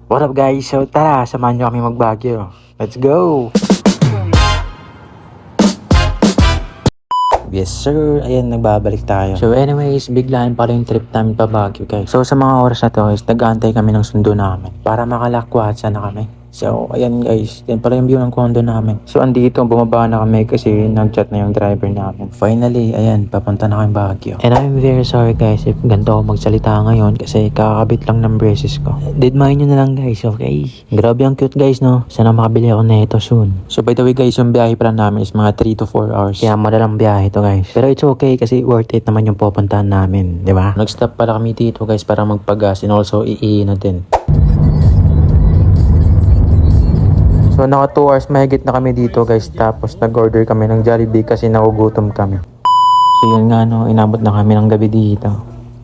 What up guys? So tara, samahan nyo kami mag-Baguio. Let's go! Yes sir, ayan nagbabalik tayo. So anyways, biglaan pa rin yung trip namin pa Baguio guys. So sa mga oras na to is nag-aantay kami ng sundo namin para makalakwatsa na kami. So ayan guys, yan pala yung view ng condo namin. So andito, bumaba na kami kasi nag-chat na yung driver namin. Finally, ayan, papunta na kami Baguio. And I'm very sorry guys if ganito ako magsalita ngayon kasi kakabit lang ng braces ko. Didmahin nyo na lang guys, okay? Grabe ang cute guys no? Sana makabili ako na ito soon. So by the way guys, yung biyahe pala namin is mga 3 to 4 hours. Kaya madalang biyahe ito guys. Pero it's okay kasi worth it naman yung pupuntahan namin, di ba? Nag-stop pala kami dito guys para magpagas and also iihi natin. So naka 2 hours mahigit na kami dito guys, tapos nag-order kami ng Jollibee kasi nagugutom kami. So yun nga no, inabot na kami ng gabi dito.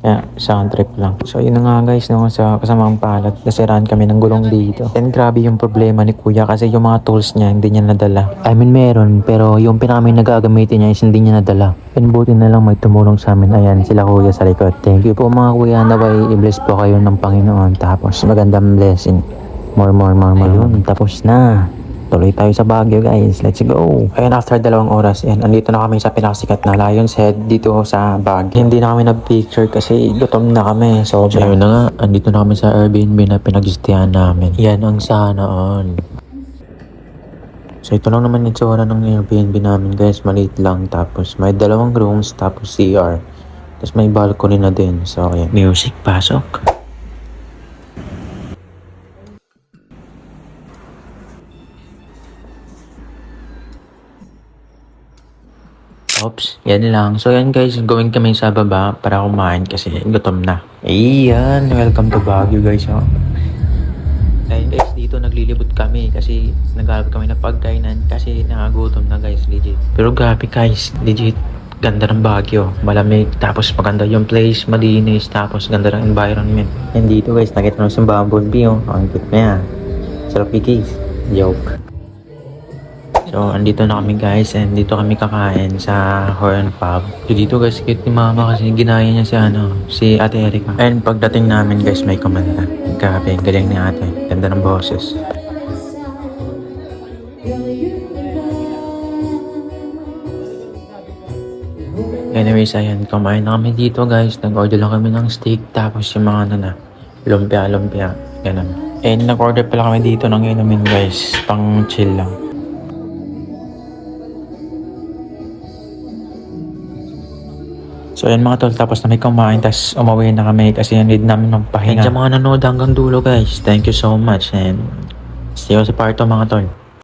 Kaya isang trip lang. So yun na nga guys no, sa kasamang palad, nasiraan kami ng gulong dito. And grabe yung problema ni kuya kasi yung mga tools niya hindi niya nadala. I mean meron, pero yung pinaming nagagamitin niya is hindi niya nadala. And buti na lang may tumulong sa amin. Ayan sila kuya sa likod. Thank you po mga kuya, naway i-bless po kayo ng Panginoon. Tapos magandang blessing. More. Ayun, tapos na. Tuloy tayo sa Baguio guys. Let's go. Ayun, after 2 oras, andito na kami sa pinakasikat na Lion's Head dito sa Baguio. Hindi na kami nag-picture kasi gutom na kami. So, ayun na nga. Andito na kami sa Airbnb na pinag-istayan namin. Yan ang sana all. So, ito lang naman yung tsura ng Airbnb namin guys. Maliit lang. Tapos, may 2 rooms. Tapos, CR. Tapos, may balcony na din. So, ayan. Music, pasok. Oops, yan lang. So yan guys, going kami sa baba para kumain kasi gutom na. Ayan, welcome to Baguio guys. Oh. Ayun guys, dito naglilibot kami kasi naghanap kami ng pagkainan kasi nakagutom na guys, legit. Pero grabe guys, legit. Ganda ng Baguio, malamig, tapos maganda yung place, malinis, tapos ganda ng environment. And dito guys, nakita naman sa Bumblebee, oh. Ang cute na yan. Sarap guys. Joke. So, andito na kami guys and dito kami kakain sa Horn Pub. So, dito guys, cute ni mama kasi ginaya niya si Ate Erica. And pagdating namin guys, may kumanda. Grabe, galing ni ate. Ganda ng boses. Anyways, ayan, kumain na kami dito guys. Nag-order lang kami ng steak tapos yung mga lumpia, ganun. And nag-order pala kami dito ng inumin guys, pang chill lang. So yan mga tol, tapos na may kumain, tapos umuwi na kami kasi need namin magpahinga. And sa mga nanood hanggang dulo guys, thank you so much and see you sa part 2 mga tol.